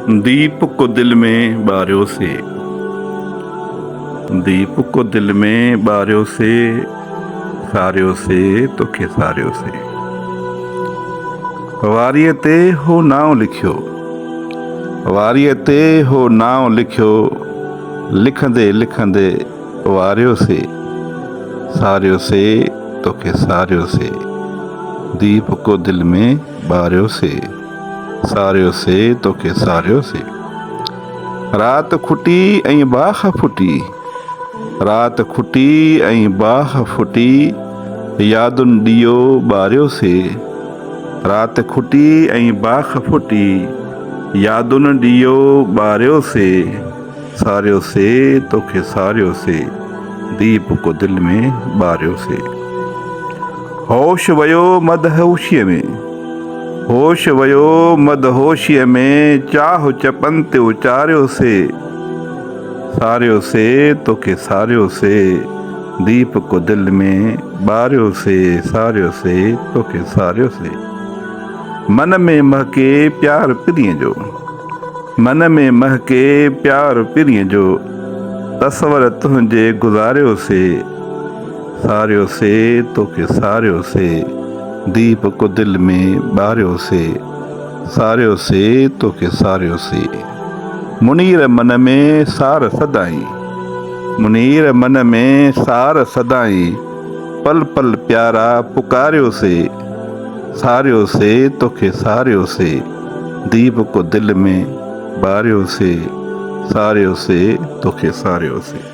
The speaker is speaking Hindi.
दीप को दिल में बारियों से, दीप को दिल में बारियों से, सारियों से तो खेसारियों से। वारीअ ते हो नाम लिखियो, वारीअ ते हो नाम लिखियो, लिखंदे लिखंदे वारियों से, सारियों से तो खेसारियों से। दीप को दिल में बारियों से, सारियों से तो खेसारियों से। रात खुटी ऐं बाह फुटी, रात खुटी ऐं बाह फुटी, यादुनि ॾियो ॿारियो से। रात खुटी ऐं बाह फुटी, यादुनि ॾियो ॿारियो से, सारियो से तो खेसारियो से। दीप को दिल में बारियो से। होश वयो मदहोशीअ में, होश वयो मदहोशीअ में, चाह चपन ते उचारियो से, सारियो से तो खेसारियो से। दीप को दिल में बारियो से, सारियो से तो खेसारियो से। मन में महके प्यार पिरीअ जो, मन में महके प्यार पिरीअ जो, तस्वर तुंहिंजे गुज़ारियो से, सारियो से तो खेसारियो से। दीप को दिल में बारियो से, सारियो से तो खेसारियो से। मुनीर मन में सार सदाई, मुनीर मन में सार सदाई, पल पल प्यारा पुकारियो से, सारियो से तो खेसारियो से। दीप को दिल में बारियो से, सारियो से तो खेसारियो से।